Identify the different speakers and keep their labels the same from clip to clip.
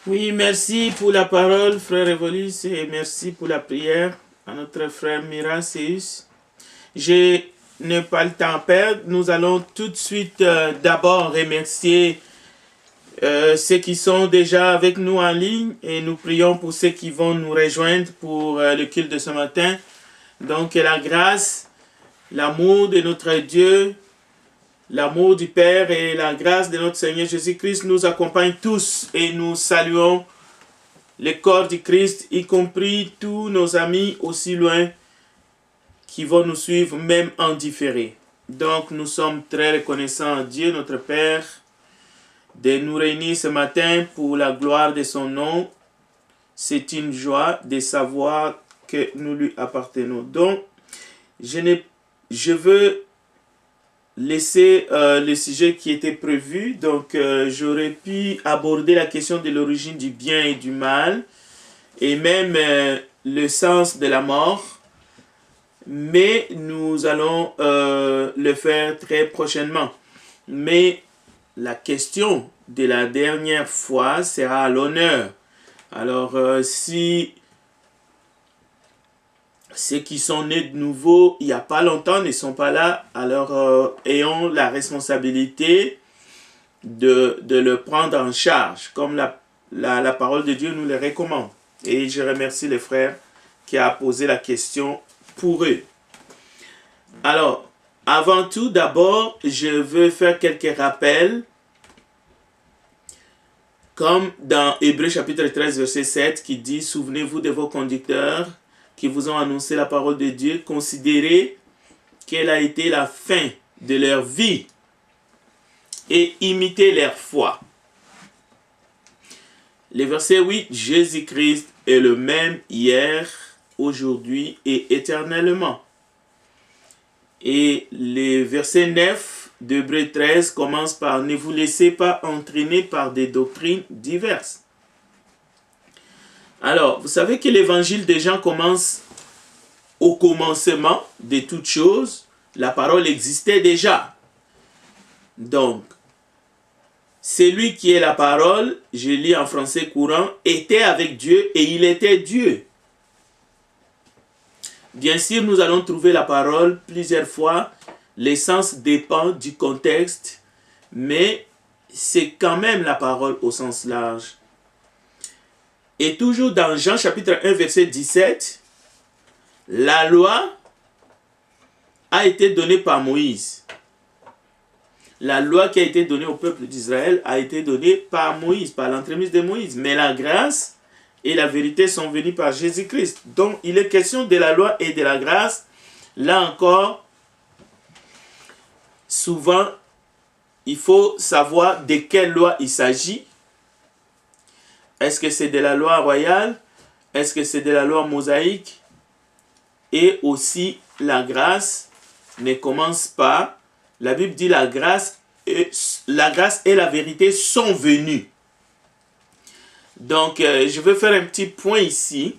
Speaker 1: Oui, merci pour la parole, frère Evolis, et merci pour la prière à notre frère Miraceus. Je n'ai pas le temps à perdre. Nous allons tout de suite d'abord remercier ceux qui sont déjà avec nous en ligne et nous prions pour ceux qui vont nous rejoindre pour le culte de ce matin. Donc, que la grâce, l'amour de notre Dieu, l'amour du Père et la grâce de notre Seigneur Jésus-Christ nous accompagnent tous et nous saluons le corps du Christ, y compris tous nos amis aussi loin qui vont nous suivre même en différé. Donc nous sommes très reconnaissants à Dieu, notre Père, de nous réunir ce matin pour la gloire de son nom. C'est une joie de savoir que nous lui appartenons. Donc, je veux laisser le sujet qui était prévu. Donc, j'aurais pu aborder la question de l'origine du bien et du mal, et même le sens de la mort. Mais nous allons le faire très prochainement. Mais la question de la dernière fois sera à l'honneur. Alors, si ceux qui sont nés de nouveau il n'y a pas longtemps ne sont pas là, alors ayons la responsabilité de le prendre en charge, comme la parole de Dieu nous le recommande. Et je remercie les frères qui a posé la question pour eux. Alors, avant tout, d'abord, je veux faire quelques rappels. Comme dans Hébreux chapitre 13, verset 7, qui dit « Souvenez-vous de vos conducteurs qui vous ont annoncé la parole de Dieu. Considérez quelle a été la fin de leur vie et imitez leur foi. » Le verset 8, « Jésus-Christ est le même hier, aujourd'hui et éternellement. » Et le verset 9 d'Hébreux 13 commence par « Ne vous laissez pas entraîner par des doctrines diverses. » Alors, vous savez que l'évangile de Jean commence au commencement de toutes choses. La parole existait déjà. Donc, celui qui est la parole, je lis en français courant, était avec Dieu et il était Dieu. Bien sûr, nous allons trouver la parole plusieurs fois. L'essence dépend du contexte, mais c'est quand même la parole au sens large. Et toujours dans Jean chapitre 1, verset 17, la loi a été donnée par Moïse. La loi qui a été donnée au peuple d'Israël a été donnée par Moïse, par l'entremise de Moïse. Mais la grâce et la vérité sont venues par Jésus-Christ. Donc, il est question de la loi et de la grâce. Là encore, souvent, il faut savoir de quelle loi il s'agit. Est-ce que c'est de la loi royale? Est-ce que c'est de la loi mosaïque? Et aussi, la grâce ne commence pas. La Bible dit la grâce et la vérité sont venues. Donc, je vais faire un petit point ici.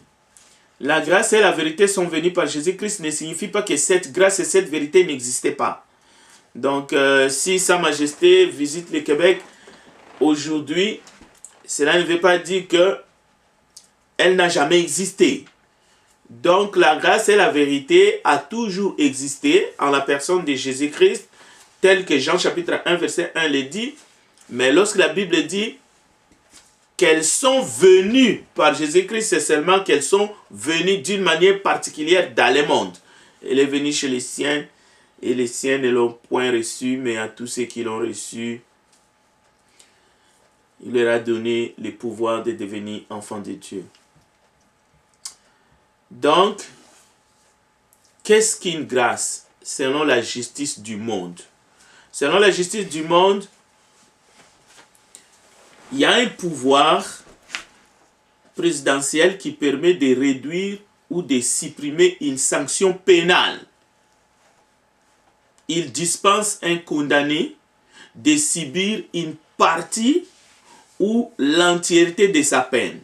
Speaker 1: La grâce et la vérité sont venues par Jésus-Christ ne signifie pas que cette grâce et cette vérité n'existaient pas. Donc, si Sa Majesté visite le Québec aujourd'hui, cela ne veut pas dire qu'elle n'a jamais existé. Donc, la grâce et la vérité a toujours existé en la personne de Jésus-Christ, tel que Jean chapitre 1, verset 1 le dit. Mais lorsque la Bible dit qu'elles sont venues par Jésus-Christ, c'est seulement qu'elles sont venues d'une manière particulière dans le monde. Elle est venue chez les siens, et les siens ne l'ont point reçu, mais à tous ceux qui l'ont reçu, il leur a donné le pouvoir de devenir enfants de Dieu. Donc, qu'est-ce qu'une grâce selon la justice du monde? Selon la justice du monde, il y a un pouvoir présidentiel qui permet de réduire ou de supprimer une sanction pénale. Il dispense un condamné de subir une partie ou l'entièreté de sa peine.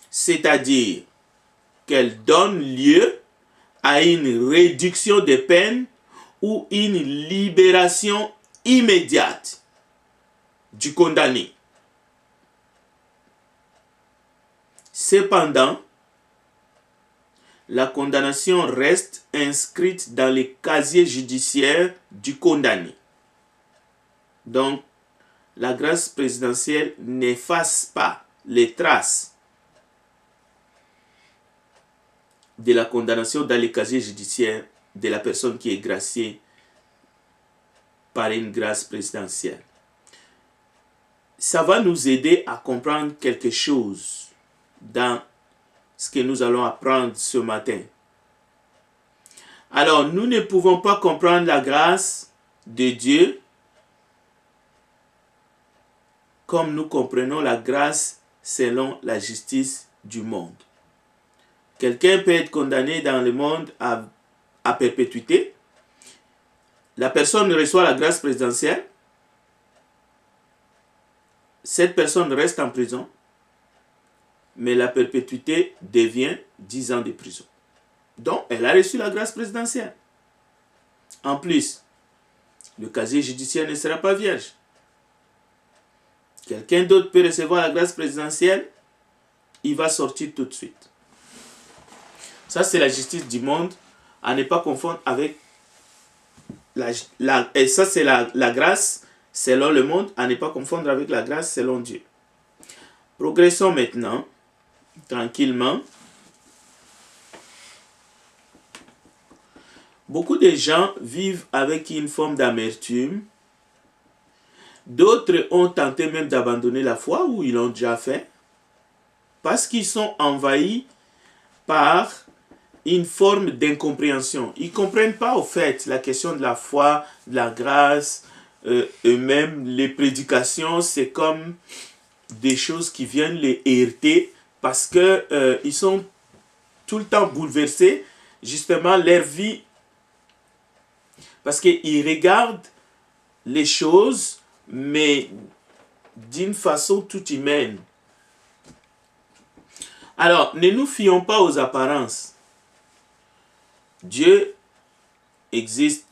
Speaker 1: C'est-à-dire qu'elle donne lieu à une réduction de peine ou une libération immédiate du condamné. Cependant, la condamnation reste inscrite dans les casiers judiciaires du condamné. Donc, la grâce présidentielle n'efface pas les traces de la condamnation dans les casiers judiciaires de la personne qui est graciée par une grâce présidentielle. Ça va nous aider à comprendre quelque chose dans ce que nous allons apprendre ce matin. Alors, nous ne pouvons pas comprendre la grâce de Dieu comme nous comprenons la grâce selon la justice du monde. Quelqu'un peut être condamné dans le monde à perpétuité. La personne reçoit la grâce présidentielle. Cette personne reste en prison. Mais la perpétuité devient 10 ans de prison. Donc, elle a reçu la grâce présidentielle. En plus, le casier judiciaire ne sera pas vierge. Quelqu'un d'autre peut recevoir la grâce présidentielle, il va sortir tout de suite. Ça, c'est la justice du monde, à ne pas confondre avec et ça, c'est la grâce selon le monde, à ne pas confondre avec la grâce selon Dieu. Progressons maintenant, tranquillement. Beaucoup de gens vivent avec une forme d'amertume. D'autres ont tenté même d'abandonner la foi, ou ils l'ont déjà fait, parce qu'ils sont envahis par une forme d'incompréhension. Ils ne comprennent pas au fait la question de la foi, de la grâce, eux-mêmes, les prédications, c'est comme des choses qui viennent les heurter parce qu'ils sont tout le temps bouleversés, justement, leur vie, parce qu'ils regardent les choses, mais d'une façon toute humaine. Alors, ne nous fions pas aux apparences. Dieu existe,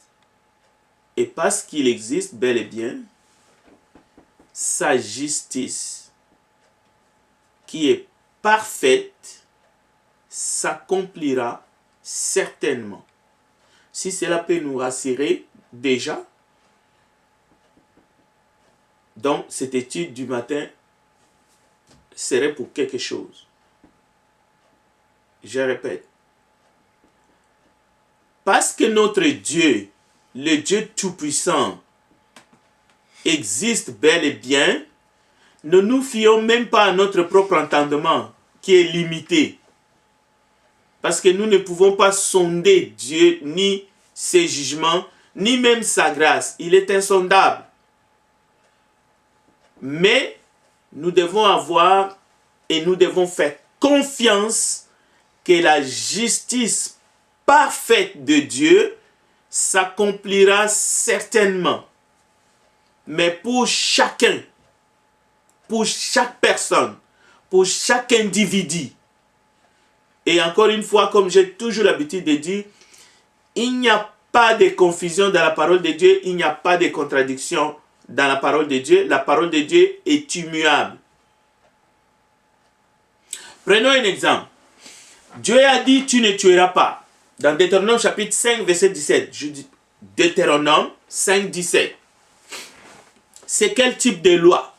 Speaker 1: et parce qu'il existe bel et bien, sa justice, qui est parfaite, s'accomplira certainement. Si cela peut nous rassurer déjà, donc cette étude du matin serait pour quelque chose. Je répète. Parce que notre Dieu, le Dieu Tout-Puissant, existe bel et bien, ne nous fions même pas à notre propre entendement, qui est limité. Parce que nous ne pouvons pas sonder Dieu, ni ses jugements, ni même sa grâce. Il est insondable. Mais nous devons avoir et nous devons faire confiance que la justice parfaite de Dieu s'accomplira certainement. Mais pour chacun, pour chaque personne, pour chaque individu. Et encore une fois, comme j'ai toujours l'habitude de dire, il n'y a pas de confusion dans la parole de Dieu, il n'y a pas de contradiction dans la parole de Dieu. La parole de Dieu est immuable. Prenons un exemple. Dieu a dit, tu ne tueras pas. Dans Deutéronome chapitre 5, verset 17. Je dis Deutéronome 5, 17. C'est quel type de loi?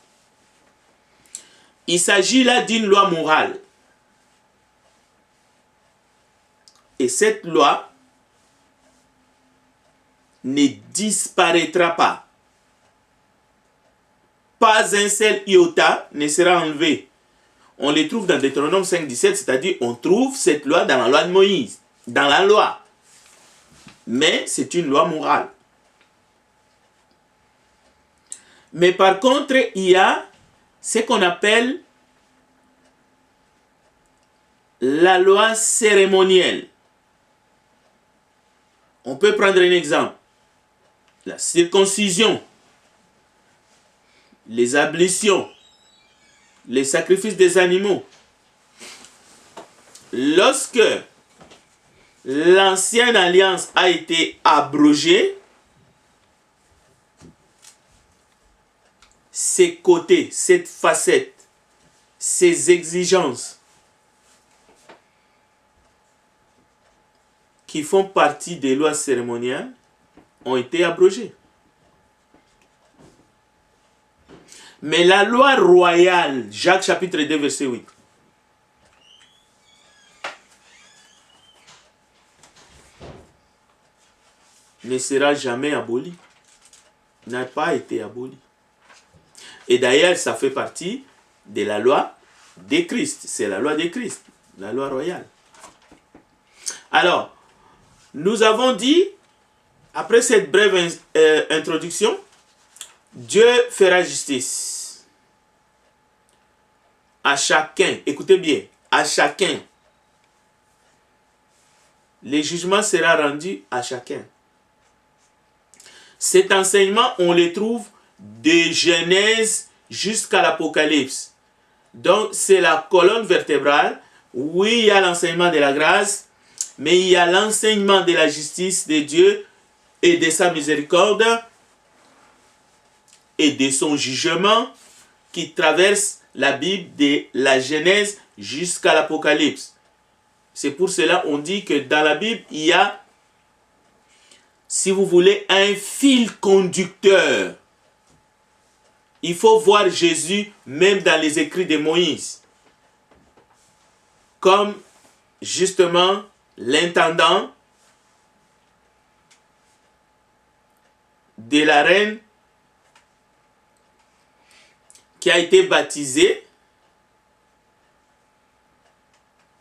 Speaker 1: Il s'agit là d'une loi morale. Et cette loi ne disparaîtra pas. Pas un seul iota ne sera enlevé. On les trouve dans Deutéronome 5, 17, c'est-à-dire on trouve cette loi dans la loi de Moïse, dans la loi. Mais c'est une loi morale. Mais par contre, il y a ce qu'on appelle la loi cérémonielle. On peut prendre un exemple. La circoncision, les ablutions, les sacrifices des animaux. Lorsque l'ancienne alliance a été abrogée, ces côtés, cette facette, ces exigences qui font partie des lois cérémoniales ont été abrogées. Mais la loi royale, Jacques chapitre 2, verset 8, ne sera jamais abolie, n'a pas été abolie. Et d'ailleurs, ça fait partie de la loi de Christ. C'est la loi de Christ, la loi royale. Alors, nous avons dit, après cette brève introduction, Dieu fera justice à chacun. Écoutez bien, à chacun. Le jugement sera rendu à chacun. Cet enseignement, on le trouve de Genèse jusqu'à l'Apocalypse. Donc, c'est la colonne vertébrale. Oui, il y a l'enseignement de la grâce, mais il y a l'enseignement de la justice de Dieu et de sa miséricorde et de son jugement qui traverse la Bible de la Genèse jusqu'à l'Apocalypse. C'est pour cela qu'on dit que dans la Bible, il y a, si vous voulez, un fil conducteur. Il faut voir Jésus même dans les écrits de Moïse. Comme justement l'intendant de la reine qui a été baptisé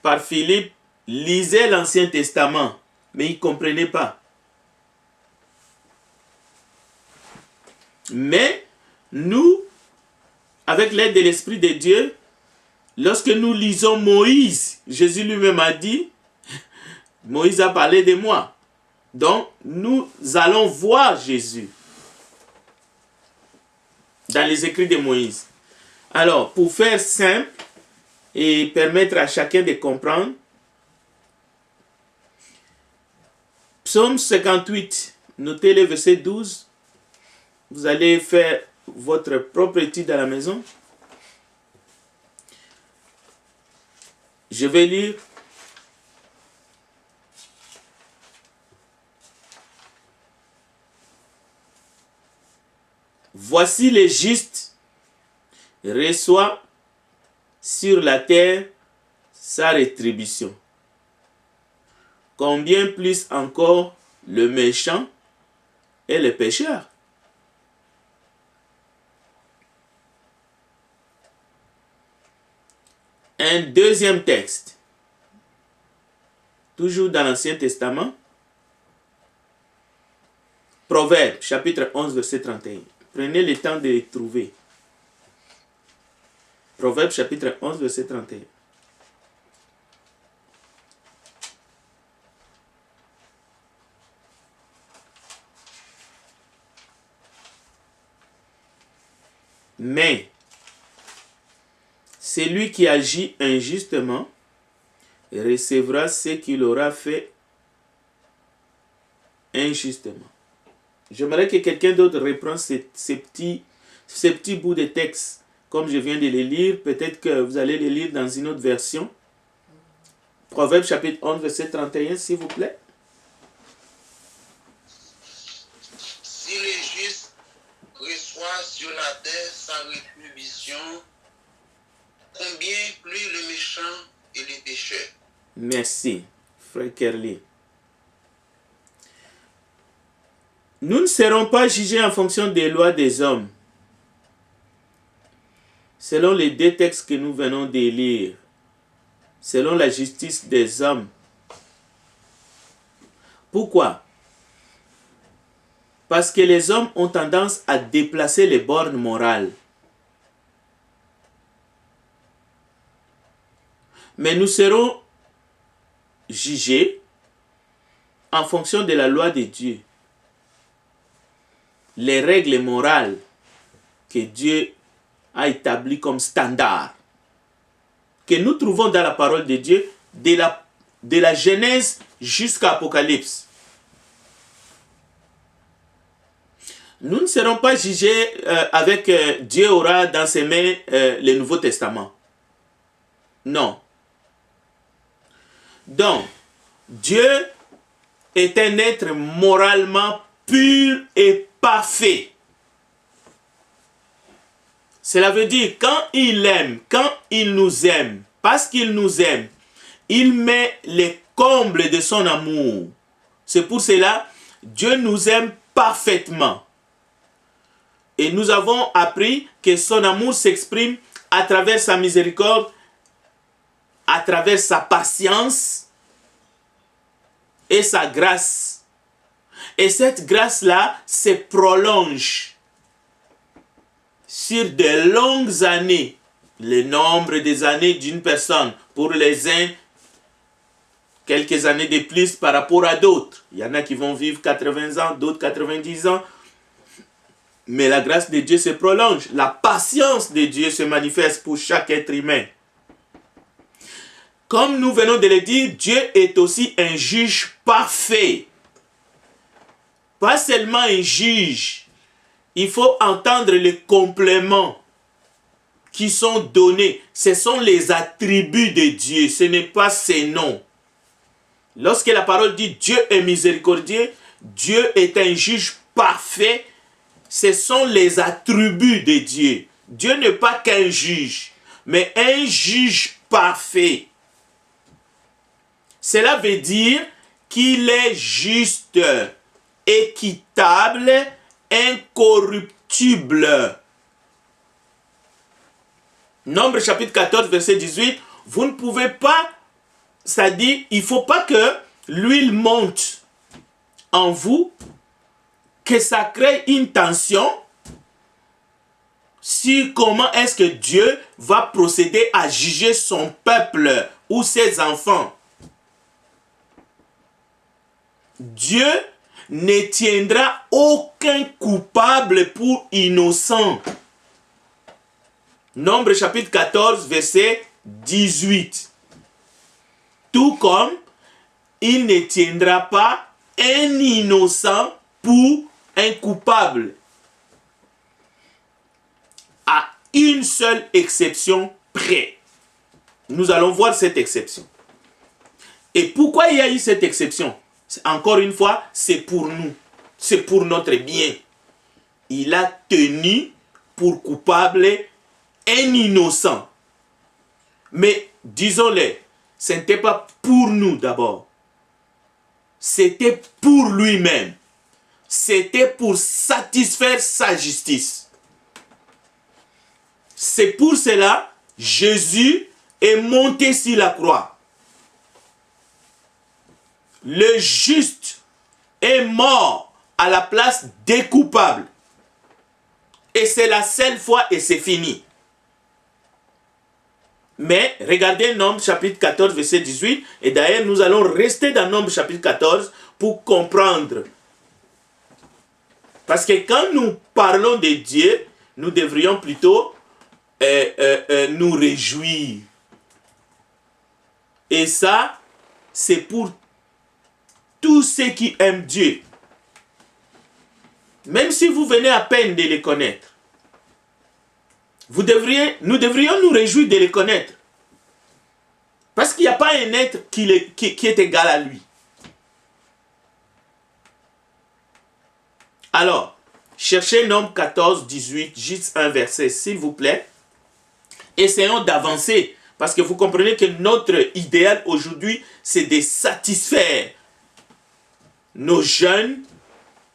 Speaker 1: par Philippe, lisait l'Ancien Testament, mais il ne comprenait pas. Mais nous, avec l'aide de l'Esprit de Dieu, lorsque nous lisons Moïse, Jésus lui-même a dit, Moïse a parlé de moi. Donc, nous allons voir Jésus dans les écrits de Moïse. Alors, pour faire simple et permettre à chacun de comprendre, Psaume 58, notez le verset 12. Vous allez faire votre propre étude à la maison. Je vais lire. Voici les justes reçoit sur la terre sa rétribution. Combien plus encore le méchant et le pécheur. Un deuxième texte, toujours dans l'Ancien Testament, Proverbes, chapitre 11, verset 31. Prenez le temps de les trouver. Proverbes, chapitre 11, verset 31. Mais celui qui agit injustement recevra ce qu'il aura fait injustement. J'aimerais que quelqu'un d'autre reprenne ces petits bouts de texte, comme je viens de les lire. Peut-être que vous allez les lire dans une autre version. Proverbe chapitre 11, verset 31, s'il vous plaît.
Speaker 2: Si le juste reçoit sur la terre sa rétribution, combien plus le méchant et le pécheur.
Speaker 1: Merci, frère Kerly. Nous ne serons pas jugés en fonction des lois des hommes, selon les deux textes que nous venons de lire, selon la justice des hommes. Pourquoi? Parce que les hommes ont tendance à déplacer les bornes morales. Mais nous serons jugés en fonction de la loi de Dieu. Les règles morales que Dieu a établies comme standard, que nous trouvons dans la parole de Dieu, de la Genèse jusqu'à l'Apocalypse. Nous ne serons pas jugés avec Dieu aura dans ses mains le Nouveau Testament. Non. Donc, Dieu est un être moralement pur et parfait. Cela veut dire quand il aime, quand il nous aime, parce qu'il nous aime, il met les combles de son amour. C'est pour cela Dieu nous aime parfaitement. Et nous avons appris que son amour s'exprime à travers sa miséricorde, à travers sa patience et sa grâce. Et cette grâce-là se prolonge sur de longues années. Le nombre des années d'une personne, pour les uns, quelques années de plus par rapport à d'autres. Il y en a qui vont vivre 80 ans, d'autres 90 ans. Mais la grâce de Dieu se prolonge. La patience de Dieu se manifeste pour chaque être humain. Comme nous venons de le dire, Dieu est aussi un juge parfait. Pas seulement un juge. Il faut entendre les compléments qui sont donnés. Ce sont les attributs de Dieu. Ce n'est pas ses noms. Lorsque la parole dit Dieu est miséricordieux, Dieu est un juge parfait, ce sont les attributs de Dieu. Dieu n'est pas qu'un juge, mais un juge parfait. Cela veut dire qu'il est juste, équitable, incorruptible. Nombre chapitre 14, verset 18, vous ne pouvez pas, c'est-à-dire, il ne faut pas que l'huile monte en vous, que ça crée une tension sur comment est-ce que Dieu va procéder à juger son peuple ou ses enfants. Dieu ne tiendra aucun coupable pour innocent. Nombre chapitre 14, verset 18. Tout comme il ne tiendra pas un innocent pour un coupable. À une seule exception près. Nous allons voir cette exception. Et pourquoi il y a eu cette exception? Encore une fois, c'est pour nous. C'est pour notre bien. Il a tenu pour coupable un innocent. Mais disons-le, ce n'était pas pour nous d'abord. C'était pour lui-même. C'était pour satisfaire sa justice. C'est pour cela que Jésus est monté sur la croix. Le juste est mort à la place des coupables. Et c'est la seule fois et c'est fini. Mais regardez Nombre chapitre 14 verset 18. Et d'ailleurs nous allons rester dans Nombre chapitre 14 pour comprendre. Parce que quand nous parlons de Dieu, nous devrions plutôt nous réjouir. Et ça, c'est pour tous ceux qui aiment Dieu. Même si vous venez à peine de les connaître. Nous devrions nous réjouir de les connaître. Parce qu'il n'y a pas un être qui est égal à lui. Alors, cherchez Nombre 14, 18, juste un verset, s'il vous plaît. Essayons d'avancer. Parce que vous comprenez que notre idéal aujourd'hui, c'est de satisfaire nos jeunes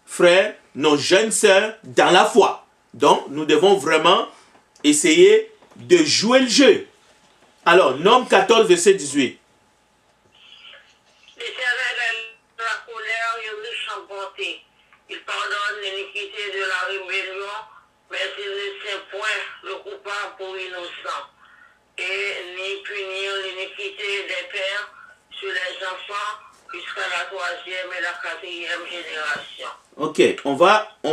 Speaker 1: frères, nos jeunes sœurs dans la foi. Donc, nous devons vraiment essayer de jouer le jeu. Alors, Nombre 14, verset 18.
Speaker 2: L'Éternel est de la colère et riche en bonté. Il pardonne l'iniquité de la rébellion, mais il ne tient point le coupable pour innocent. Et ni punir l'iniquité des pères sur les enfants jusqu'à la 3e et la 4e génération. Ok, on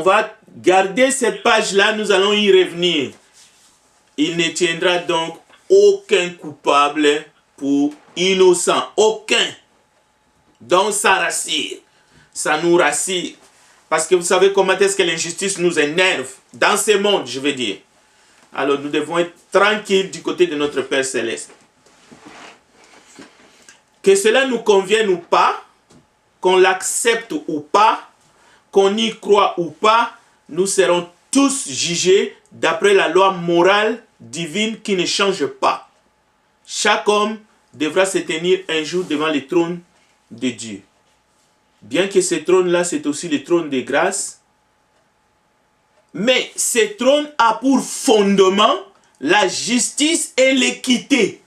Speaker 2: va garder cette page-là, nous allons y revenir. Il ne tiendra donc aucun coupable pour innocent. Aucun. Donc ça rassure. Ça nous rassure. Parce que vous savez comment est-ce que l'injustice nous énerve. Dans ce monde, je veux dire. Alors nous devons être tranquilles du côté de notre Père Céleste. Que cela nous convienne ou pas,
Speaker 1: qu'on l'accepte ou pas, qu'on y croit ou pas, nous serons tous jugés d'après la loi morale divine qui ne change pas. Chaque homme devra se tenir un jour devant le trône de Dieu. Bien que ce trône-là, c'est aussi le trône de grâce, mais ce trône a pour fondement la justice et l'équité.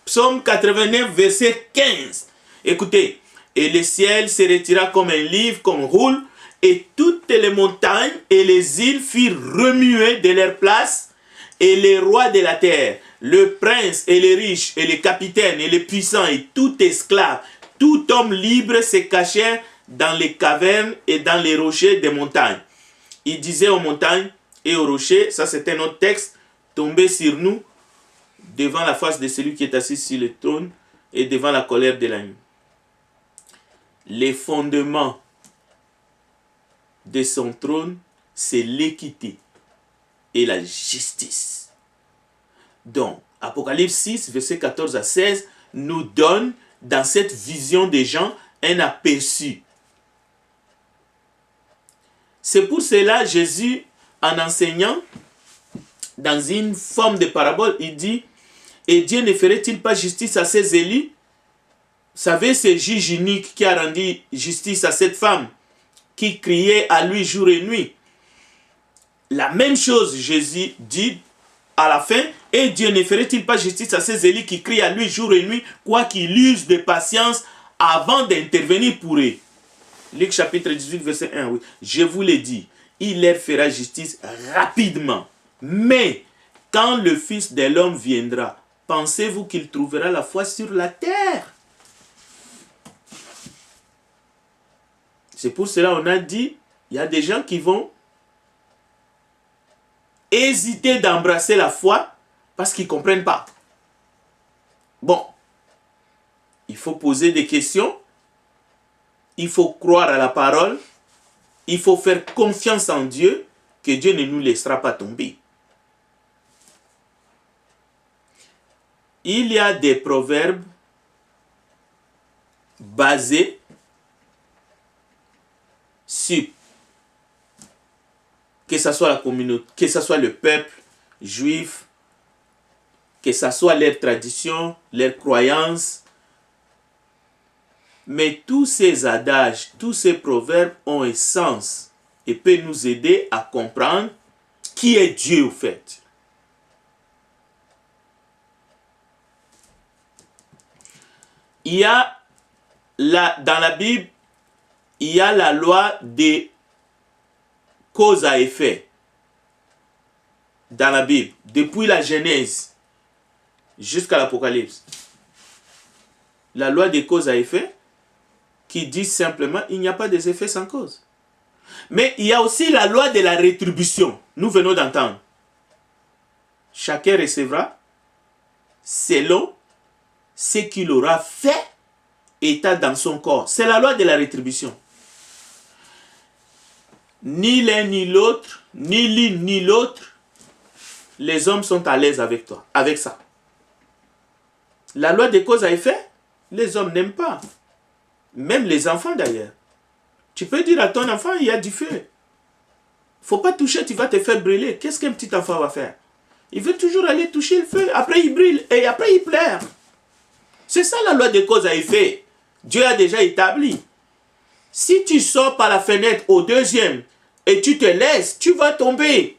Speaker 1: Psaume 89, verset 15. Écoutez, et le ciel se retira comme un livre qu'on roule, et toutes les montagnes et les îles furent remuées de leur place, et les rois de la terre, le prince et les riches, et les capitaines et les puissants, et tout esclave, tout homme libre se cachèrent dans les cavernes et dans les rochers des montagnes. Il disait aux montagnes et aux rochers, ça c'est un autre texte, tombez sur nous devant la face de celui qui est assis sur le trône et devant la colère de l'agneau. Les fondements de son trône, c'est l'équité et la justice. Donc, Apocalypse 6, versets 14 à 16, nous donne dans cette vision des gens un aperçu. C'est pour cela Jésus, en enseignant dans une forme de parabole, il dit, et Dieu ne ferait-il pas justice à ses élus? Vous savez, c'est juge unique qui a rendu justice à cette femme qui criait à lui jour et nuit. La même chose, Jésus dit à la fin, et Dieu ne ferait-il pas justice à ses élus qui crient à lui jour et nuit, quoi qu'il use de patience avant d'intervenir pour eux. Luc chapitre 18, verset 1, oui. Je vous l'ai dit, il leur fera justice rapidement. Mais quand le Fils de l'homme viendra, pensez-vous qu'il trouvera la foi sur la terre? C'est pour cela qu'on a dit, il y a des gens qui vont hésiter d'embrasser la foi parce qu'ils ne comprennent pas. Bon, il faut poser des questions, il faut croire à la parole, il faut faire confiance en Dieu, que Dieu ne nous laissera pas tomber. Il y a des proverbes basés sur que ce soit la communauté, que ce soit le peuple juif, que ce soit leurs traditions, leurs croyances. Mais tous ces adages, tous ces proverbes ont un sens et peuvent nous aider à comprendre qui est Dieu au fait. Il y a dans la Bible, il y a la loi des cause à effet. Dans la Bible, depuis la Genèse jusqu'à l'Apocalypse. La loi des causes à effet qui dit simplement il n'y a pas des effets sans cause. Mais il y a aussi la loi de la rétribution. Nous venons d'entendre. Chacun recevra selon ce qu'il aura fait état dans son corps. C'est la loi de la rétribution. Ni l'un ni l'autre, ni l'une ni l'autre, les hommes sont à l'aise avec toi, avec ça. La loi des causes à effet, les hommes n'aiment pas. Même les enfants d'ailleurs. Tu peux dire à ton enfant, il y a du feu. Il ne faut pas toucher, tu vas te faire brûler. Qu'est-ce qu'un petit enfant va faire? Il veut toujours aller toucher le feu, après il brûle et après il pleure. C'est ça la loi des causes à effet. Dieu a déjà établi. Si tu sors par la fenêtre au deuxième et tu te laisses, tu vas tomber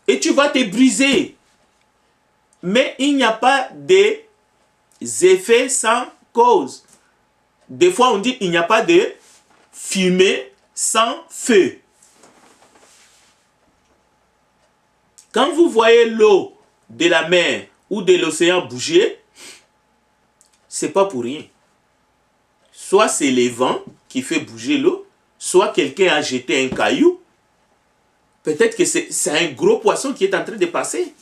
Speaker 1: et tu vas te briser. Mais il n'y a pas des effets sans cause. Des fois on dit il n'y a pas de fumée sans feu. Quand vous voyez l'eau de la mer ou de l'océan bouger, c'est pas pour rien. Soit c'est les vents qui fait bouger l'eau, soit quelqu'un a jeté un caillou. Peut-être que c'est un gros poisson qui est en train de passer.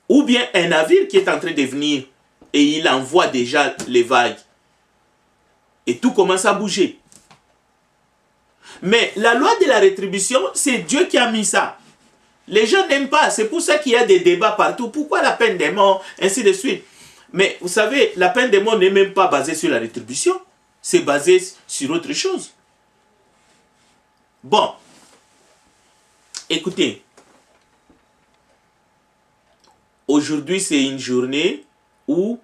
Speaker 1: Ou bien un navire qui est en train de venir et il envoie déjà les vagues. Et tout commence à bouger. Mais la loi de la rétribution, c'est Dieu qui a mis ça. Les gens n'aiment pas. C'est pour ça qu'il y a des débats partout. Pourquoi la peine de mort, ainsi de suite. Mais vous savez, la peine de mort n'est même pas basée sur la rétribution. se baser sur autre chose. Bon, écoutez, aujourd'hui c'est une journée où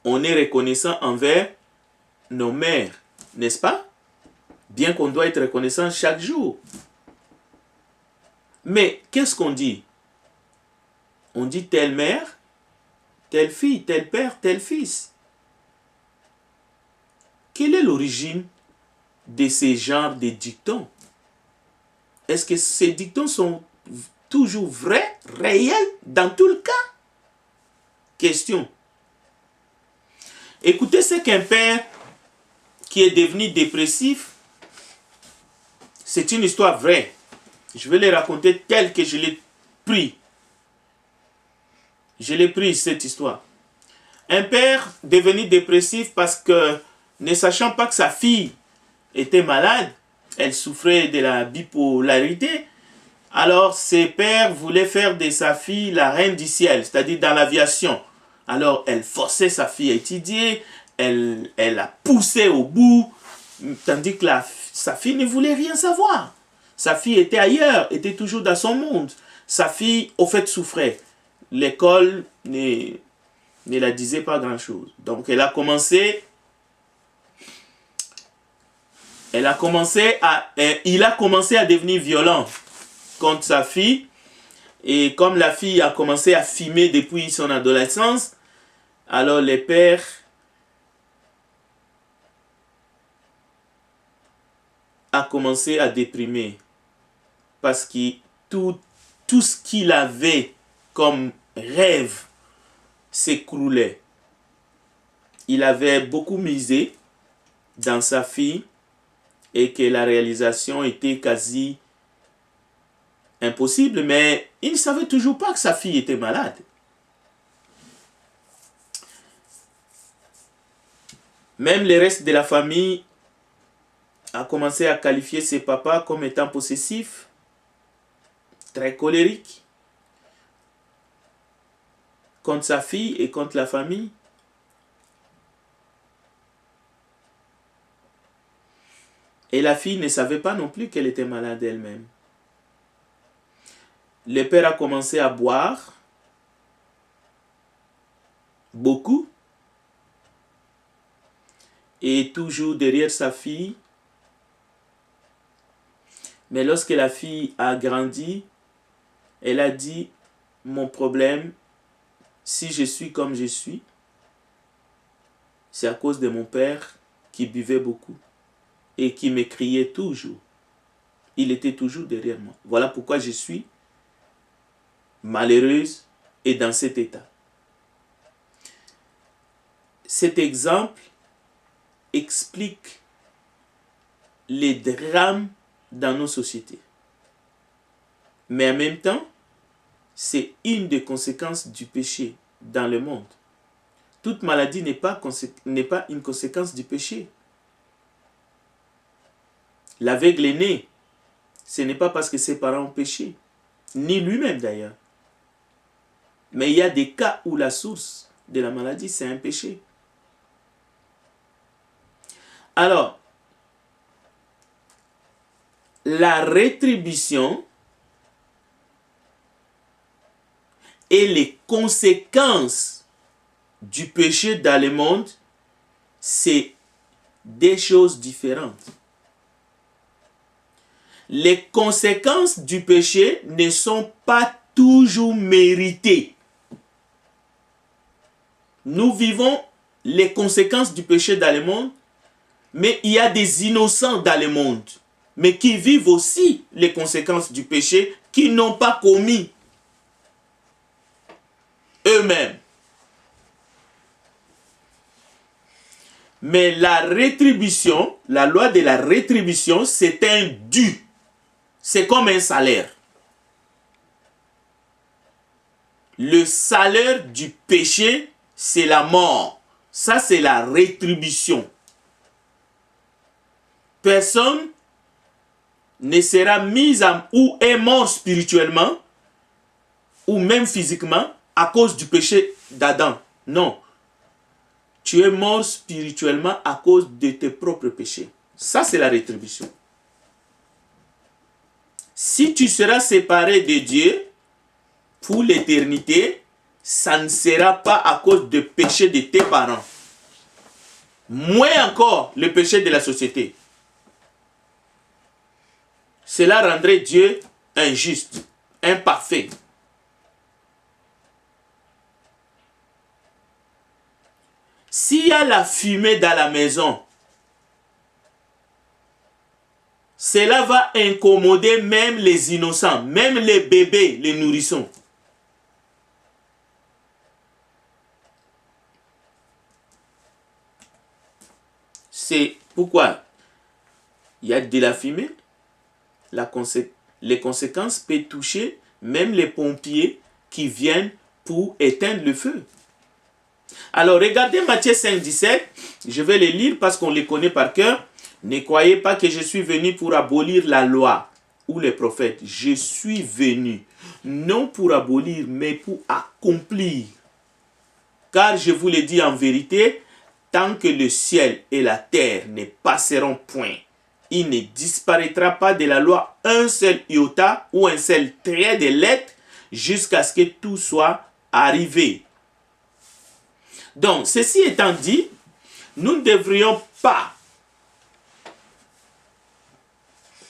Speaker 1: on est reconnaissant envers nos mères, n'est-ce pas? Bien qu'on doit être reconnaissant chaque jour. Mais qu'est-ce qu'on dit? On dit telle mère, telle fille, tel père, tel fils. Quelle est l'origine de ces genres de dictons? Est-ce que ces dictons sont toujours vrais, réels, dans tout le cas? Question. Écoutez ce qu'un père qui est devenu dépressif, c'est une histoire vraie. Je vais les raconter telle que je l'ai pris. Je l'ai pris cette histoire. Un père devenu dépressif parce que, ne sachant pas que sa fille était malade, elle souffrait de la bipolarité, alors ses pères voulaient faire de sa fille la reine du ciel, c'est-à-dire dans l'aviation. Alors elle forçait sa fille à étudier, elle la poussait au bout, tandis que sa fille ne voulait rien savoir. Sa fille était ailleurs, était toujours dans son monde. Sa fille, au fait, souffrait. L'école ne la disait pas grand-chose. Donc il a commencé à devenir violent contre sa fille. Et comme la fille a commencé à fumer depuis son adolescence, alors le père a commencé à déprimer. Parce que tout ce qu'il avait comme rêve s'écroulait. Il avait beaucoup misé dans sa fille et que la réalisation était quasi impossible, mais il ne savait toujours pas que sa fille était malade. Même le reste de la famille a commencé à qualifier ses papas comme étant possessifs, très colériques, contre sa fille et contre la famille. Et la fille ne savait pas non plus qu'elle était malade elle-même. Le père a commencé à boire beaucoup et toujours derrière sa fille. Mais lorsque la fille a grandi, elle a dit, mon problème, si je suis comme je suis, c'est à cause de mon père qui buvait beaucoup et qui me criait toujours. Il était toujours derrière moi. Voilà pourquoi je suis malheureuse et dans cet état. Cet exemple explique les drames dans nos sociétés. Mais en même temps, c'est une des conséquences du péché dans le monde. Toute maladie n'est pas une conséquence du péché. L'aveugle est né. Ce n'est pas parce que ses parents ont péché, ni lui-même d'ailleurs. Mais il y a des cas où la source de la maladie, c'est un péché. Alors, la rétribution et les conséquences du péché dans le monde, c'est des choses différentes. Les conséquences du péché ne sont pas toujours méritées. Nous vivons les conséquences du péché dans le monde, mais il y a des innocents dans le monde, mais qui vivent aussi les conséquences du péché qu'ils n'ont pas commis eux-mêmes. Mais la rétribution, la loi de la rétribution, c'est un dû. C'est comme un salaire. Le salaire du péché, c'est la mort. Ça, c'est la rétribution. Personne ne sera mis ou est mort spirituellement ou même physiquement à cause du péché d'Adam. Non. tu es mort spirituellement à cause de tes propres péchés. Ça, c'est la rétribution. Si tu seras séparé de Dieu pour l'éternité, ça ne sera pas à cause de péché de tes parents. Moins encore le péché de la société. Cela rendrait Dieu injuste, imparfait. S'il y a la fumée dans la maison, cela va incommoder même les innocents, même les bébés, les nourrissons. C'est pourquoi il y a de la fumée. Les conséquences peuvent toucher même les pompiers qui viennent pour éteindre le feu. Alors regardez Matthieu 5, 17. Je vais les lire parce qu'on les connaît par cœur. Ne croyez pas que je suis venu pour abolir la loi ou les prophètes. Je suis venu non pour abolir mais pour accomplir. Car je vous le dis en vérité, tant que le ciel et la terre ne passeront point, il ne disparaîtra pas de la loi un seul iota ou un seul trait de lettre jusqu'à ce que tout soit arrivé. Donc, ceci étant dit, nous ne devrions pas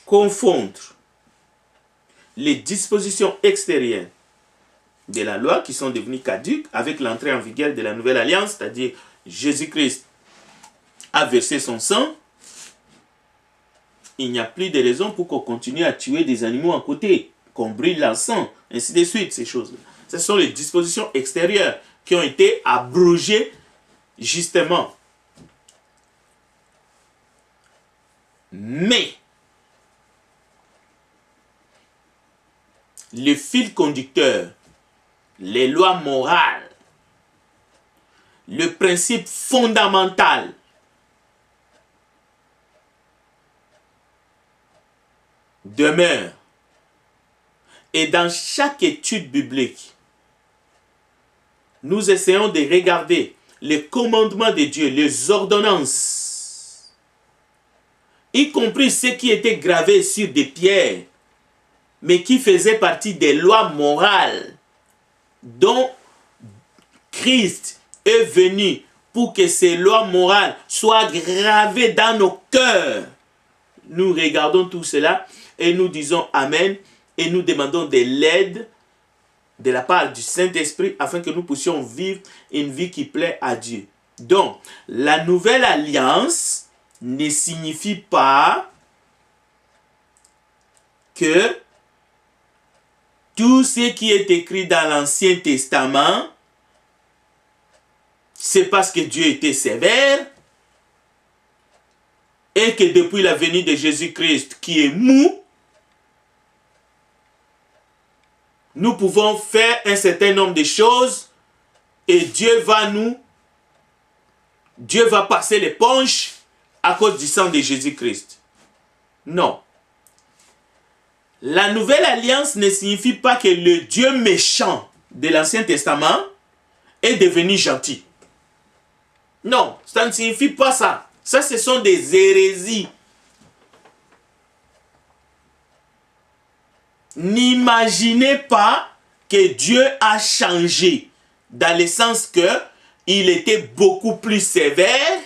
Speaker 1: confondre les dispositions extérieures de la loi qui sont devenues caduques avec l'entrée en vigueur de la nouvelle alliance, c'est-à-dire Jésus-Christ a versé son sang. Il n'y a plus de raison pour qu'on continue à tuer des animaux à côté, qu'on brûle l'encens, ainsi de suite, ces choses-là. Ce sont les dispositions extérieures qui ont été abrogées justement. Mais le fil conducteur, les lois morales, le principe fondamental demeure. Et dans chaque étude biblique, nous essayons de regarder les commandements de Dieu, les ordonnances, y compris ceux qui étaient gravés sur des pierres, mais qui faisaient partie des lois morales dont Christ est venu pour que ces lois morales soient gravées dans nos cœurs. Nous regardons tout cela et nous disons Amen et nous demandons de l'aide de la part du Saint-Esprit afin que nous puissions vivre une vie qui plaît à Dieu. Donc, la nouvelle alliance ne signifie pas que tout ce qui est écrit dans l'Ancien Testament, c'est parce que Dieu était sévère et que depuis la venue de Jésus-Christ qui est mou, nous pouvons faire un certain nombre de choses et Dieu va passer l'éponge à cause du sang de Jésus-Christ. Non. La nouvelle alliance ne signifie pas que le Dieu méchant de l'Ancien Testament est devenu gentil. Non, ça ne signifie pas ça. Ça, ce sont des hérésies. N'imaginez pas que Dieu a changé, dans le sens que il était beaucoup plus sévère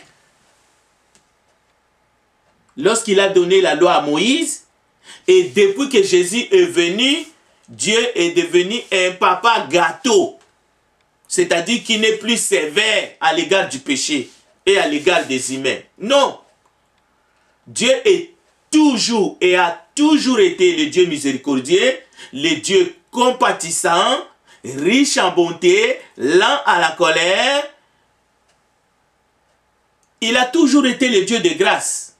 Speaker 1: lorsqu'il a donné la loi à Moïse, et depuis que Jésus est venu, Dieu est devenu un papa gâteau, c'est-à-dire qu'il n'est plus sévère à l'égard du péché et à l'égard des humains. Non, Dieu est toujours et a toujours été le Dieu miséricordieux, le Dieu compatissant, riche en bonté, lent à la colère. Il a toujours été le Dieu de grâce.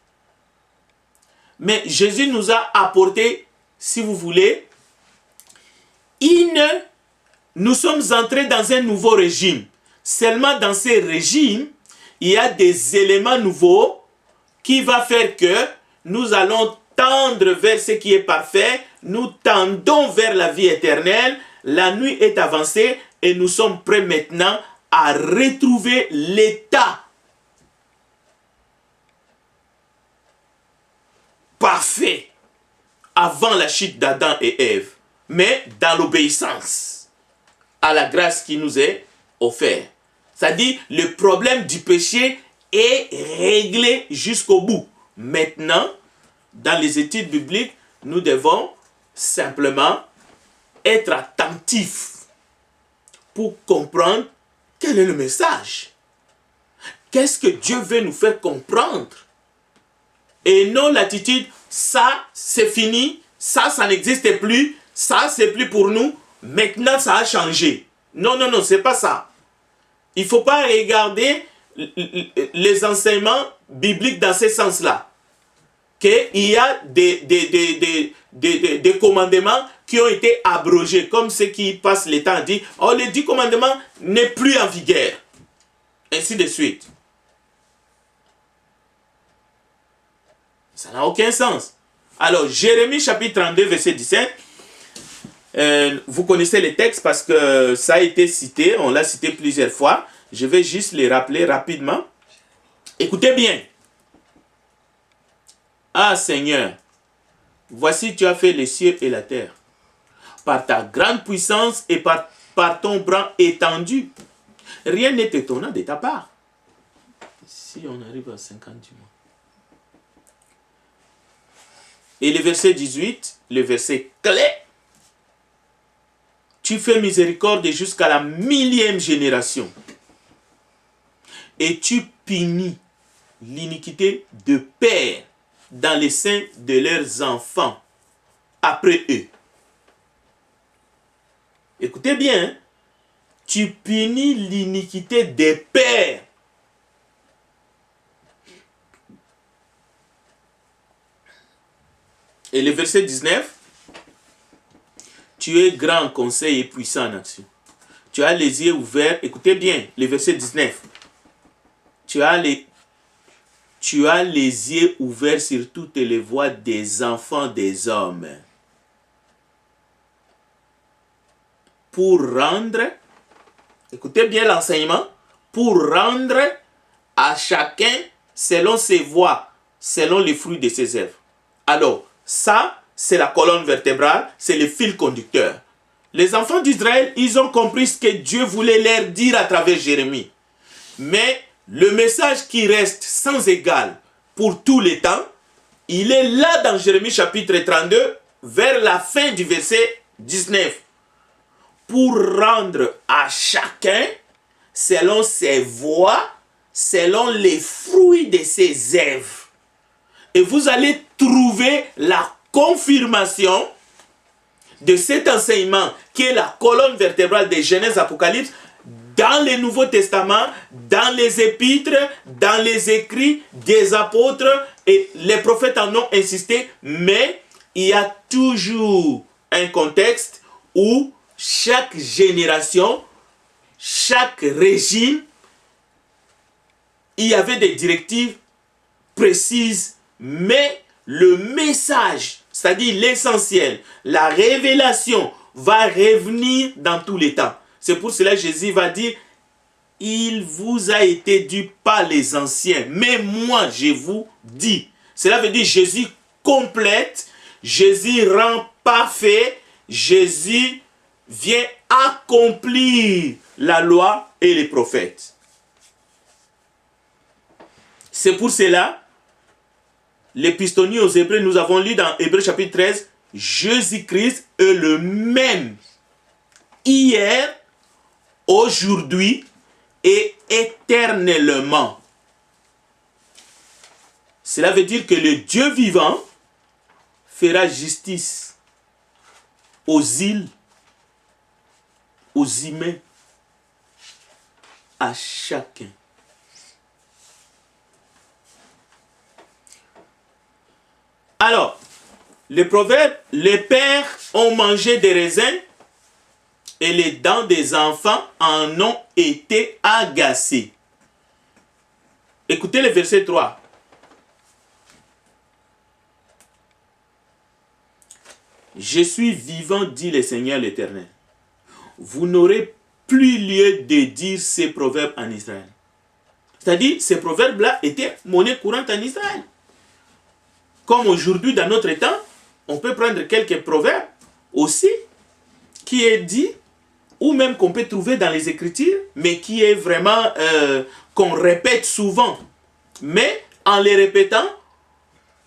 Speaker 1: Mais Jésus nous a apporté, si vous voulez, nous sommes entrés dans un nouveau régime. Seulement dans ce régime, il y a des éléments nouveaux qui vont faire que nous allons tendre vers ce qui est parfait, nous tendons vers la vie éternelle, la nuit est avancée et nous sommes prêts maintenant à retrouver l'état parfait avant la chute d'Adam et Ève, mais dans l'obéissance à la grâce qui nous est offerte. C'est-à-dire, le problème du péché est réglé jusqu'au bout. Maintenant, dans les études bibliques, nous devons simplement être attentifs pour comprendre quel est le message. Qu'est-ce que Dieu veut nous faire comprendre? Et non l'attitude, ça c'est fini, ça n'existe plus, ça c'est plus pour nous, maintenant ça a changé. Non, non, non, c'est pas ça. Il ne faut pas regarder les enseignements bibliques dans ce sens-là. Qu'il y a des commandements qui ont été abrogés, comme ceux qui passent le temps à dire, oh, les 10 commandements n'est plus en vigueur. Ainsi de suite. Ça n'a aucun sens. Alors, Jérémie chapitre 32, verset 17. Vous connaissez les textes parce que ça a été cité, on l'a cité plusieurs fois. Je vais juste les rappeler rapidement. Écoutez bien. Ah Seigneur, voici tu as fait les cieux et la terre. Par ta grande puissance et par ton bras étendu. Rien n'est étonnant de ta part. Si on arrive à 50 du mois. Et le verset 18, le verset clé. Tu fais miséricorde jusqu'à la 1000e génération. Et tu punis l'iniquité de père dans les seins de leurs enfants après eux. Écoutez bien, hein? Tu punis l'iniquité des pères. Et le verset 19, tu es grand conseil et puissant en action. Tu as les yeux ouverts, écoutez bien, le verset 19. Tu as les yeux ouverts sur toutes les voies des enfants des hommes. Pour rendre, écoutez bien l'enseignement, pour rendre à chacun selon ses voies, selon les fruits de ses œuvres. Alors, ça, c'est la colonne vertébrale, c'est le fil conducteur. Les enfants d'Israël, ils ont compris ce que Dieu voulait leur dire à travers Jérémie. Mais le message qui reste sans égal pour tous les temps, il est là dans Jérémie chapitre 32, vers la fin du verset 19. Pour rendre à chacun, selon ses voies, selon les fruits de ses œuvres. Et vous allez trouver la confirmation de cet enseignement qui est la colonne vertébrale de Genèse Apocalypse dans le Nouveau Testament, dans les épîtres, dans les écrits des apôtres, et les prophètes en ont insisté, mais il y a toujours un contexte où chaque génération, chaque régime, il y avait des directives précises, mais le message, c'est-à-dire l'essentiel, la révélation va revenir dans tous les temps. C'est pour cela que Jésus va dire, il vous a été dû par les anciens, mais moi je vous dis. Cela veut dire Jésus complète, Jésus rend parfait, Jésus vient accomplir la loi et les prophètes. C'est pour cela, l'épistolie aux Hébreux, nous avons lu dans Hébreux chapitre 13, Jésus-Christ est le même hier, aujourd'hui et éternellement. Cela veut dire que le Dieu vivant fera justice aux îles, aux humains, à chacun. Alors, le proverbe, les pères ont mangé des raisins et les dents des enfants en ont été agacées. Écoutez le verset 3. Je suis vivant, dit le Seigneur l'Éternel. Vous n'aurez plus lieu de dire ces proverbes en Israël. C'est-à-dire, ces proverbes-là étaient monnaie courante en Israël. Comme aujourd'hui, dans notre temps, on peut prendre quelques proverbes aussi, qui est dit, ou même qu'on peut trouver dans les Écritures, mais qui est vraiment, qu'on répète souvent. Mais en les répétant,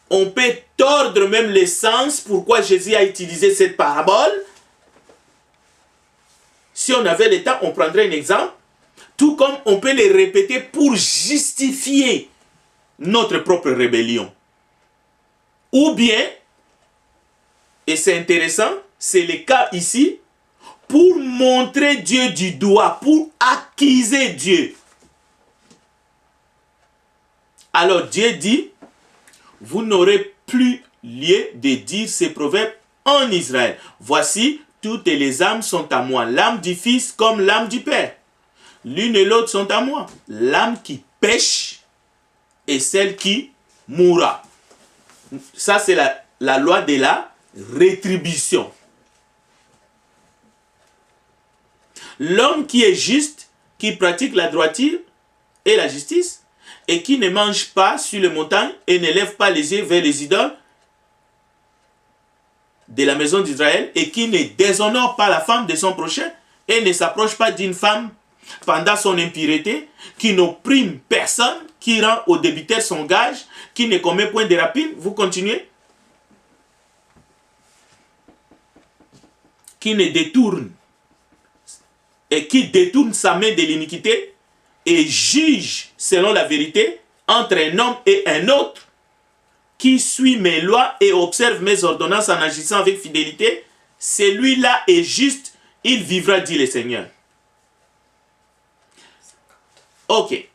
Speaker 1: on peut tordre même le sens pourquoi Jésus a utilisé cette parabole. Si on avait le temps, on prendrait un exemple. Tout comme on peut les répéter pour justifier notre propre rébellion. Ou bien, et c'est intéressant, c'est le cas ici, pour montrer Dieu du doigt, pour accuser Dieu. Alors Dieu dit, vous n'aurez plus lieu de dire ces proverbes en Israël. Voici, toutes les âmes sont à moi, l'âme du Fils comme l'âme du Père. L'une et l'autre sont à moi. L'âme qui pêche et celle qui mourra. Ça, c'est la loi de la rétribution. L'homme qui est juste, qui pratique la droiture et la justice, et qui ne mange pas sur les montagnes et ne lève pas les yeux vers les idoles de la maison d'Israël, et qui ne déshonore pas la femme de son prochain, et ne s'approche pas d'une femme pendant son impureté, qui n'opprime personne, qui rend au débiteur son gage, qui ne commet point de rapine. Vous continuez. Qui ne détourne et qui détourne sa main de l'iniquité et juge selon la vérité entre un homme et un autre, qui suit mes lois et observe mes ordonnances en agissant avec fidélité, celui-là est juste, il vivra, dit le Seigneur. Ok.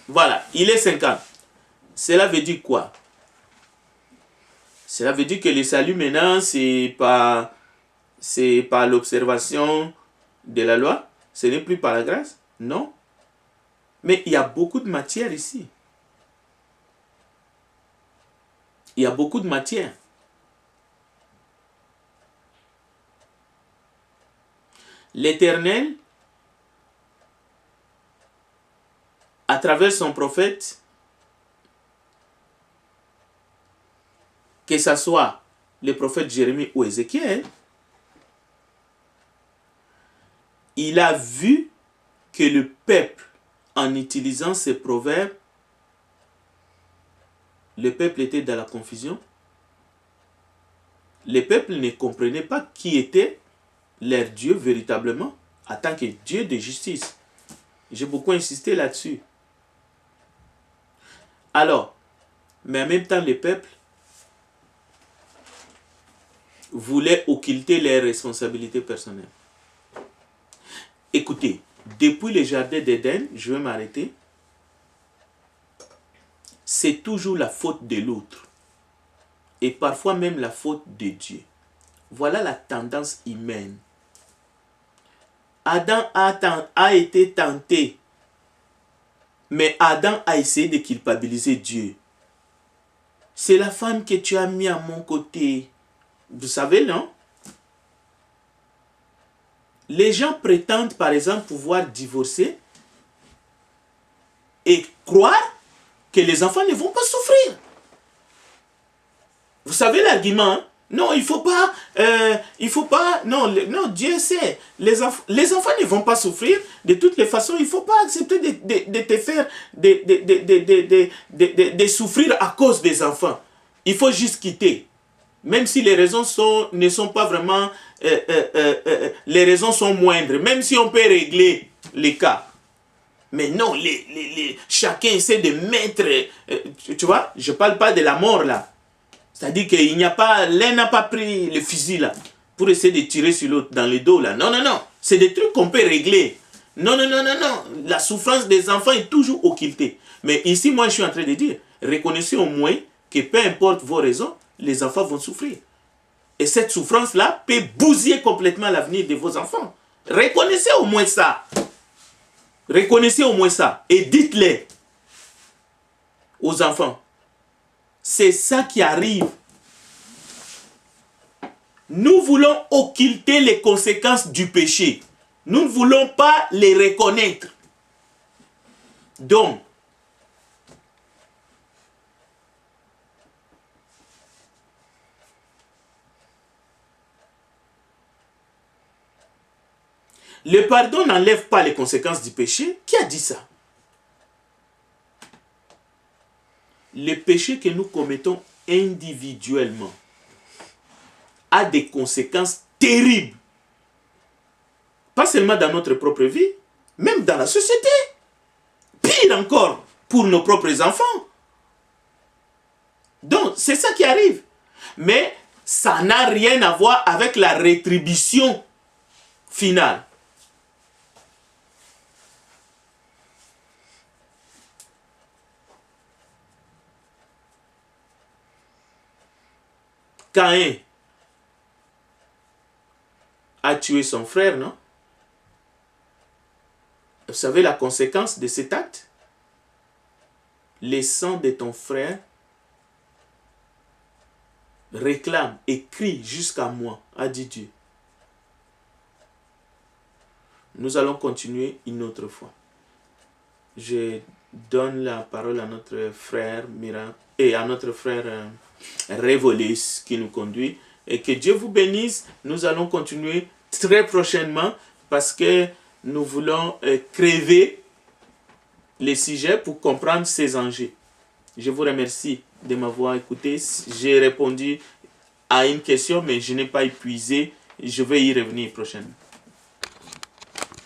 Speaker 1: Voilà, il est 50. Cela veut dire quoi? Cela veut dire que le salut maintenant, c'est par l'observation de la loi? Ce n'est plus par la grâce? Non. Mais il y a beaucoup de matière ici. Il y a beaucoup de matière. L'Éternel, à travers son prophète, que ce soit le prophète Jérémie ou Ézéchiel, il a vu que le peuple, en utilisant ces proverbes, le peuple était dans la confusion. Le peuple ne comprenait pas qui était leur Dieu véritablement, en tant que Dieu de justice. J'ai beaucoup insisté là-dessus. Alors, mais en même temps, le peuple voulait occulter leurs responsabilités personnelles. Écoutez, depuis le jardin d'Éden, je vais m'arrêter, c'est toujours la faute de l'autre. Et parfois même la faute de Dieu. Voilà la tendance humaine. Adam a été tenté. Mais Adam a essayé de culpabiliser Dieu. C'est la femme que tu as mis à mon côté. Vous savez, non? Les gens prétendent, par exemple, pouvoir divorcer et croire que les enfants ne vont pas souffrir. Vous savez l'argument, hein? Non, il faut pas, non, Dieu sait, les enfants ne vont pas souffrir, de toutes les façons, il ne faut pas accepter de te faire, de souffrir à cause des enfants. Il faut juste quitter. Même si les raisons ne sont pas vraiment, les raisons sont moindres, même si on peut régler les cas. Mais non, chacun essaie de mettre, tu vois, je ne parle pas de la mort là. C'est-à-dire qu'il n'y a pas, l'un n'a pas pris le fusil là, pour essayer de tirer sur l'autre dans le dos là. Non, non, non. C'est des trucs qu'on peut régler. Non, non, non, non, non. La souffrance des enfants est toujours occultée. Mais ici, moi, je suis en train de dire, reconnaissez au moins que peu importe vos raisons, les enfants vont souffrir. Et cette souffrance-là peut bousiller complètement l'avenir de vos enfants. Reconnaissez au moins ça. Reconnaissez au moins ça. Et dites-le aux enfants. C'est ça qui arrive. Nous voulons occulter les conséquences du péché. Nous ne voulons pas les reconnaître. Donc, Le pardon n'enlève pas les conséquences du péché. Qui a dit ça? Les péchés que nous commettons individuellement a des conséquences terribles. Pas seulement dans notre propre vie, même dans la société. Pire encore, pour nos propres enfants. Donc, c'est ça qui arrive. Mais ça n'a rien à voir avec la rétribution finale. Caïn a tué son frère, non? Vous savez la conséquence de cet acte? Le sang de ton frère réclame et crie jusqu'à moi, a dit Dieu. Nous allons continuer une autre fois. Je donne la parole à notre frère Mira et à notre frère Révolis qui nous conduit. Et que Dieu vous bénisse. Nous allons continuer très prochainement parce que nous voulons crever les sujets pour comprendre ces enjeux. Je vous remercie de m'avoir écouté. J'ai répondu à une question, mais je n'ai pas épuisé. Je vais y revenir prochainement.